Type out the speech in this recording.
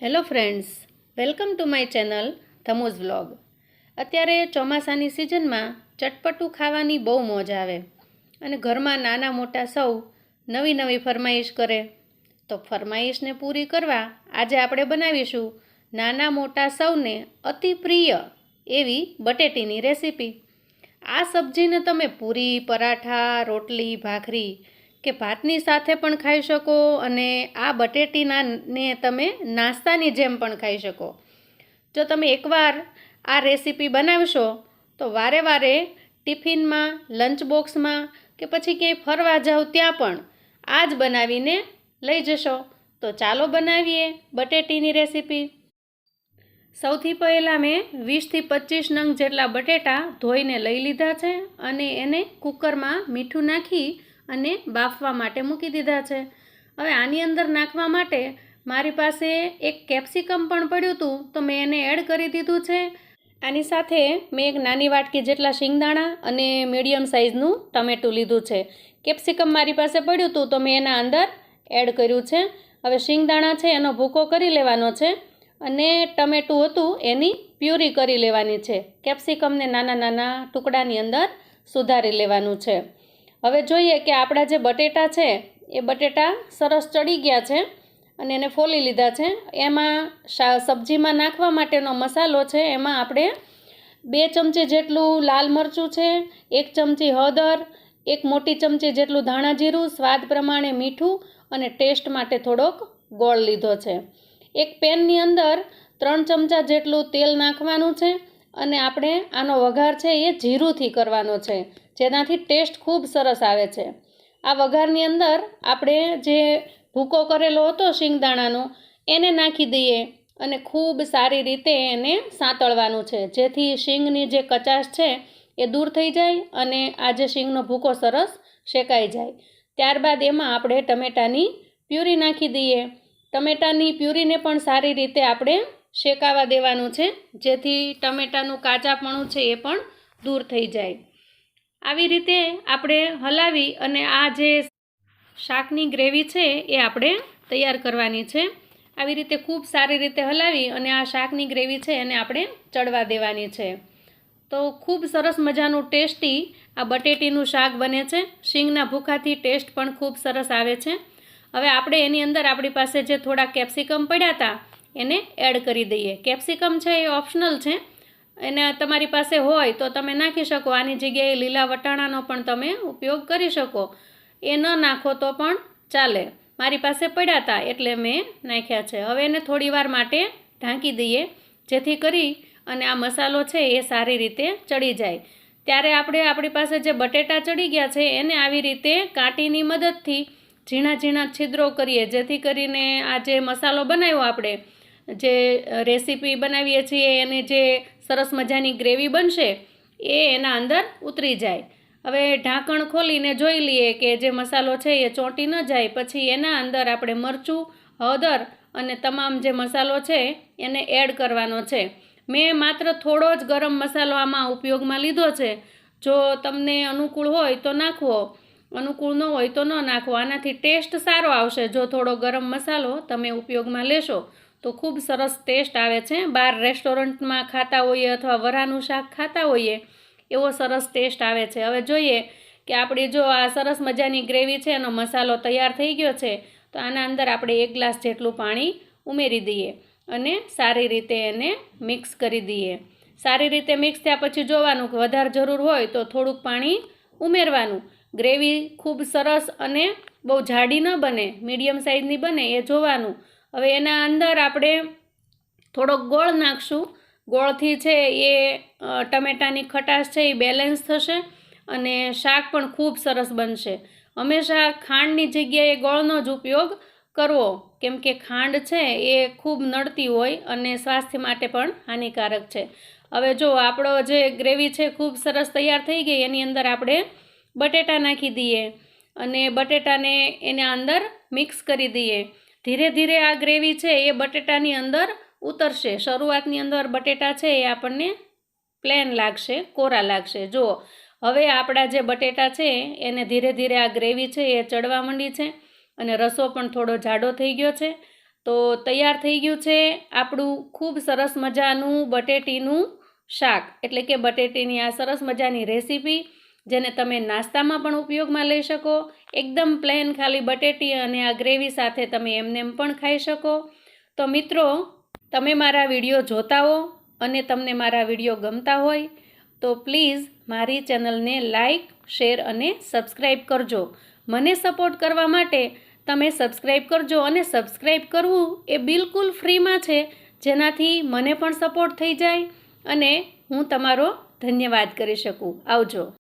Hello friends, welcome to my channel ધમુઝ vlog. અત્યારે ચોમાસાની સિઝનમાં ચટપટું ખાવાની બહુ મોજ આવે અને ઘરમાં નાના મોટા સૌ નવી નવી ફરમાઈશ કરે. તો ફરમાઈશને પૂરી કરવા આજે આપણે બનાવીશું નાના મોટા સૌને અતિ પ્રિય એવી બટેટીની રેસીપી. આ સબ્જીને તમે પૂરી, પરાઠા, રોટલી, ભાખરી કે ભાતની સાથે પણ ખાઈ શકો અને આ બટેટીને તમે નાસ્તાની જેમ પણ ખાઈ શકો. જો તમે એકવાર આ રેસીપી બનાવશો તો વારે વારે ટિફિનમાં, લંચ બોક્સમાં કે પછી ક્યાંય ફરવા જાઓ ત્યાં પણ આ જ બનાવીને લઈ જશો. તો ચાલો બનાવીએ બટેટીની રેસીપી. સૌથી પહેલાં મેં 20થી 25 નંગ જેટલા બટેટા ધોઈને લઈ લીધા છે અને એને કુકરમાં મીઠું નાખી અને બાફવા માટે મૂકી દીધા છે. હવે આની અંદર નાખવા માટે મારી પાસે એક કેપ્સિકમ પણ પડ્યું હતું તો મેં એને એડ કરી દીધું છે. આની સાથે મેં એક નાની વાટકી જેટલા શિંગદાણા અને મીડિયમ સાઇઝનું ટમેટું લીધું છે. કેપ્સિકમ મારી પાસે પડ્યું હતું તો મેં એના અંદર એડ કર્યું છે. હવે શિંગદાણા છે એનો ભૂકો કરી લેવાનો છે અને ટમેટું હતું એની પ્યુરી કરી લેવાની છે. કેપ્સિકમને નાના નાના ટુકડાની અંદર સુધારી લેવાનું છે. હવે જોઈએ કે આપણા જે બટેટા છે એ બટેટા સરસ ચડી ગયા છે અને એને ફોલી લીધા છે. એમાં સબ્જીમાં નાખવા માટેનો મસાલો છે એમાં આપણે 2 ચમચી જેટલું લાલ મરચું છે, 1 ચમચી હળદર, 1 મોટી ચમચી જેટલું ધાણા જીરું, સ્વાદ પ્રમાણે મીઠું અને ટેસ્ટ માટે થોડોક ગોળ લીધો છે. એક પેનની અંદર 3 ચમચા જેટલું તેલ નાખવાનું છે અને આપણે આનો વઘાર છે એ જીરુંથી કરવાનો છે જેનાથી ટેસ્ટ ખૂબ સરસ આવે છે. આ વઘારની અંદર આપણે જે ભૂકો કરેલો હતો શિંગદાણાનો એને નાખી દઈએ અને ખૂબ સારી રીતે એને સાંતળવાનું છે જેથી શીંગની જે કચાશ છે એ દૂર થઈ જાય અને આ જે શીંગનો ભૂકો સરસ શેકાઈ જાય. ત્યારબાદ એમાં આપણે ટમેટાની પ્યુરી નાખી દઈએ. ટમેટાની પ્યુરીને પણ સારી રીતે આપણે શેકાવા દેવાનું છે જેથી ટમેટાનું કાચાપણું છે એ પણ દૂર થઈ જાય. આવી રીતે આપણે હલાવી અને આ જે શાકની ગ્રેવી છે એ આપણે તૈયાર કરવાની છે. આવી રીતે ખૂબ સારી રીતે હલાવી અને આ શાકની ગ્રેવી છે એને આપણે ચડવા દેવાની છે. તો ખૂબ સરસ મજાનું ટેસ્ટી આ બટેટીનું શાક બને છે. શીંગના ભૂખાથી ટેસ્ટ પણ ખૂબ સરસ આવે છે. હવે આપણે એની અંદર આપણી પાસે જે થોડા કેપ્સિકમ પડ્યા હતા એને એડ કરી દઈએ. કેપ્સિકમ છે એ ઓપ્શનલ છે, એને તમારી પાસે હોય તો તમે નાખી શકો. આની જગ્યાએ લીલા વટાણાનો પણ તમે ઉપયોગ કરી શકો. એ ન નાખો તો પણ ચાલે. મારી પાસે પડ્યા હતા એટલે મેં નાખ્યા છે. હવે એને થોડી વાર માટે ઢાંકી દઈએ જેથી કરી અને આ મસાલો છે એ સારી રીતે ચડી જાય. ત્યારે આપણે આપણી પાસે જે બટેટા ચડી ગયા છે એને આવી રીતે કાંટીની મદદથી ઝીણા ઝીણા છિદ્રો કરીએ જેથી કરીને આ જે મસાલો બનાવ્યો આપણે જે રેસીપી બનાવીએ છીએ એની જે સરસ મજાની ગ્રેવી બનશે એ એના અંદર ઉતરી જાય. હવે ઢાંકણ ખોલીને જોઈ લઈએ કે જે મસાલો છે એ ચોંટી ન જાય. પછી એના અંદર આપણે મરચું, હળદર અને તમામ જે મસાલો છે એને એડ કરવાનો છે. મેં માત્ર થોડો જ ગરમ મસાલો આમાં ઉપયોગમાં લીધો છે. જો તમને અનુકૂળ હોય તો નાખવો, અનુકૂળ ન હોય તો ન નાખવો. આનાથી ટેસ્ટ સારો આવશે. જો થોડો ગરમ મસાલો તમે ઉપયોગમાં લેશો તો ખૂબ સરસ ટેસ્ટ આવે છે. બહાર રેસ્ટોરન્ટમાં ખાતા હોઈએ અથવા વરાનું શાક ખાતા હોઈએ એવો સરસ ટેસ્ટ આવે છે. હવે જોઈએ કે આપણી જો આ સરસ મજાની ગ્રેવી છે એનો મસાલો તૈયાર થઈ ગયો છે તો આના અંદર આપણે 1 ગ્લાસ જેટલું પાણી ઉમેરી દઈએ અને સારી રીતે એને મિક્સ કરી દઈએ. સારી રીતે મિક્સ થયા પછી જોવાનું કે વધારે જરૂર હોય તો થોડુંક પાણી ઉમેરવાનું. ગ્રેવી ખૂબ સરસ અને બહુ જાડી ન બને, મીડિયમ સાઇઝની બને એ જોવાનું. હવે એના અંદર આપણે થોડોક ગોળ નાખશું. ગોળથી છે એ ટમેટાની ખટાશ છે એ બેલેન્સ થશે અને શાક પણ ખૂબ સરસ બનશે. હંમેશા ખાંડની જગ્યાએ ગોળનો જ ઉપયોગ કરવો કેમ કે ખાંડ છે એ ખૂબ નડતી હોય અને સ્વાસ્થ્ય માટે પણ હાનિકારક છે. હવે જો આપણો જે ગ્રેવી છે ખૂબ સરસ તૈયાર થઈ ગઈ. એની અંદર આપણે બટેટા નાખી દઈએ અને બટેટાને એના અંદર મિક્સ કરી દઈએ. ધીરે ધીરે આ ગ્રેવી છે એ બટેટાની અંદર ઉતરશે. શરૂઆતની અંદર બટેટા છે એ આપણને પ્લેન લાગશે, કોરા લાગશે. જુઓ હવે આપણા જે બટેટા છે એને ધીરે ધીરે આ ગ્રેવી છે એ ચડવા માંડી છે અને રસો પણ થોડો જાડો થઈ ગયો છે. તો તૈયાર થઈ ગયું છે આપણું ખૂબ સરસ મજાનું બટેટીનું શાક, એટલે કે બટેટીની આ સરસ મજાની રેસીપી, જેને તમે નાસ્તામાં પણ ઉપયોગમાં લઈ શકો. એકદમ પ્લેન ખાલી બટેટી અને આ ગ્રેવી સાથે તમે એમનેમ પણ ખાઈ શકો. તો મિત્રો, તમે મારા વિડીયો જોતા હો અને તમને મારા વિડીયો ગમતા હોય તો પ્લીઝ મારી ચેનલને લાઈક, શેર અને સબસ્ક્રાઈબ કરજો. મને સપોર્ટ કરવા માટે તમે સબસ્ક્રાઈબ કરજો, અને સબસ્ક્રાઈબ કરવું એ બિલકુલ ફ્રીમાં છે, જેનાથી મને પણ સપોર્ટ થઈ જાય અને હું તમારો ધન્યવાદ કરી શકું. આવજો.